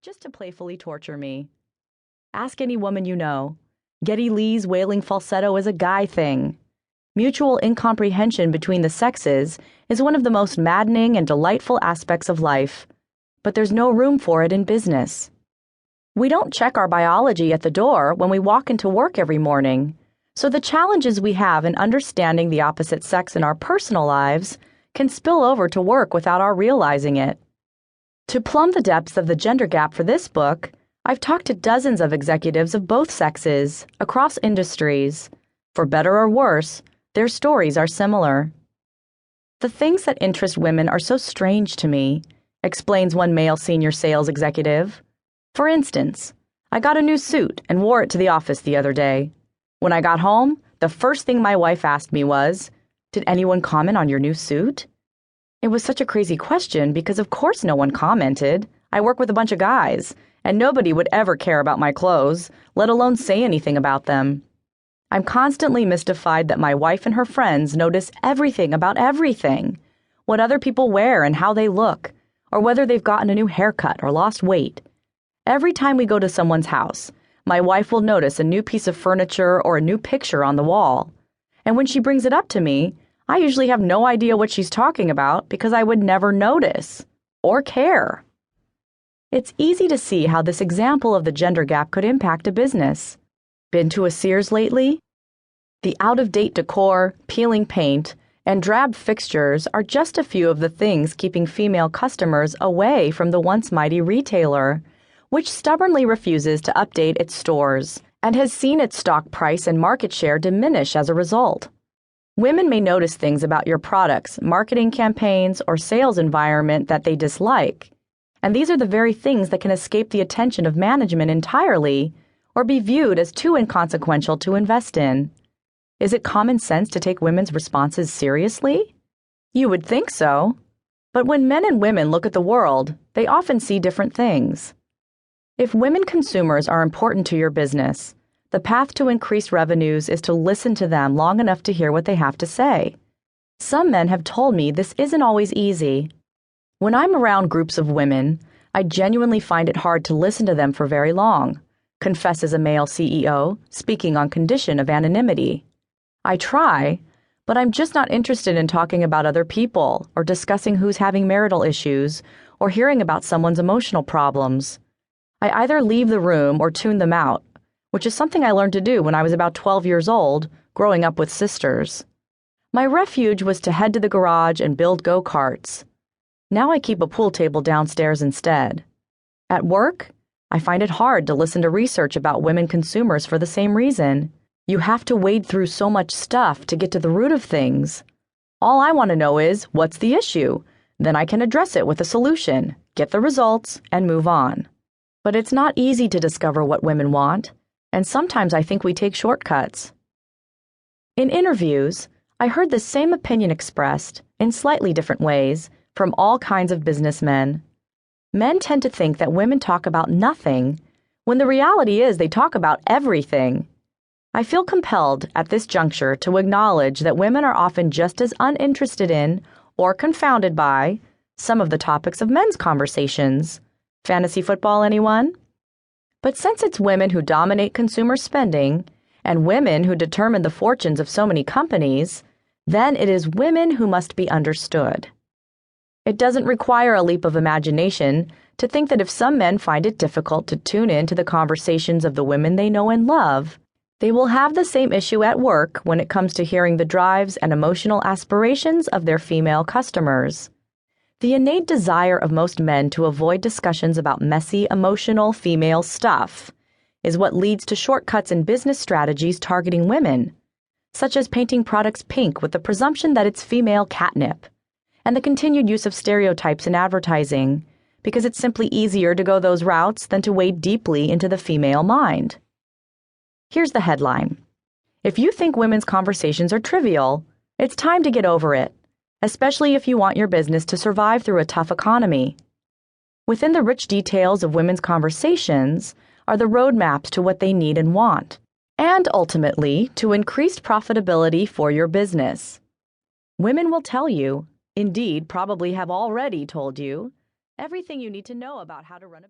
just to playfully torture me. Ask any woman you know. Geddy Lee's wailing falsetto is a guy thing. Mutual incomprehension between the sexes is one of the most maddening and delightful aspects of life, but there's no room for it in business. We don't check our biology at the door when we walk into work every morning, so the challenges we have in understanding the opposite sex in our personal lives can spill over to work without our realizing it. To plumb the depths of the gender gap for this book, I've talked to dozens of executives of both sexes, across industries. For better or worse, their stories are similar. The things that interest women are so strange to me, explains one male senior sales executive. For instance, I got a new suit and wore it to the office the other day. When I got home, the first thing my wife asked me was, "Did anyone comment on your new suit?" It was such a crazy question because of course no one commented. I work with a bunch of guys, and nobody would ever care about my clothes, let alone say anything about them. I'm constantly mystified that my wife and her friends notice everything about everything, what other people wear and how they look, or whether they've gotten a new haircut or lost weight. Every time we go to someone's house, my wife will notice a new piece of furniture or a new picture on the wall. And when she brings it up to me, I usually have no idea what she's talking about because I would never notice or care. It's easy to see how this example of the gender gap could impact a business. Been to a Sears lately? The out-of-date decor, peeling paint, and drab fixtures are just a few of the things keeping female customers away from the once mighty retailer, which stubbornly refuses to update its stores and has seen its stock price and market share diminish as a result. Women may notice things about your products, marketing campaigns, or sales environment that they dislike, and these are the very things that can escape the attention of management entirely or be viewed as too inconsequential to invest in. Is it common sense to take women's responses seriously? You would think so. But when men and women look at the world, they often see different things. If women consumers are important to your business, the path to increased revenues is to listen to them long enough to hear what they have to say. Some men have told me this isn't always easy. When I'm around groups of women, I genuinely find it hard to listen to them for very long, confesses a male CEO, speaking on condition of anonymity. I try, but I'm just not interested in talking about other people or discussing who's having marital issues or hearing about someone's emotional problems. I either leave the room or tune them out, which is something I learned to do when I was about 12 years old, growing up with sisters. My refuge was to head to the garage and build go-karts. Now I keep a pool table downstairs instead. At work, I find it hard to listen to research about women consumers for the same reason. You have to wade through so much stuff to get to the root of things. All I want to know is, what's the issue? Then I can address it with a solution, get the results, and move on. But it's not easy to discover what women want, and sometimes I think we take shortcuts. In interviews, I heard the same opinion expressed, in slightly different ways, from all kinds of businessmen. Men tend to think that women talk about nothing, when the reality is they talk about everything. I feel compelled at this juncture to acknowledge that women are often just as uninterested in, or confounded by, some of the topics of men's conversations. Fantasy football, anyone? But since it's women who dominate consumer spending, and women who determine the fortunes of so many companies, then it is women who must be understood. It doesn't require a leap of imagination to think that if some men find it difficult to tune in to the conversations of the women they know and love, they will have the same issue at work when it comes to hearing the drives and emotional aspirations of their female customers. The innate desire of most men to avoid discussions about messy, emotional female stuff is what leads to shortcuts in business strategies targeting women, such as painting products pink with the presumption that it's female catnip, and the continued use of stereotypes in advertising, because it's simply easier to go those routes than to wade deeply into the female mind. Here's the headline. If you think women's conversations are trivial, it's time to get over it, especially if you want your business to survive through a tough economy. Within the rich details of women's conversations are the roadmaps to what they need and want, and ultimately to increased profitability for your business. Women will tell you, indeed probably have already told you, everything you need to know about how to run a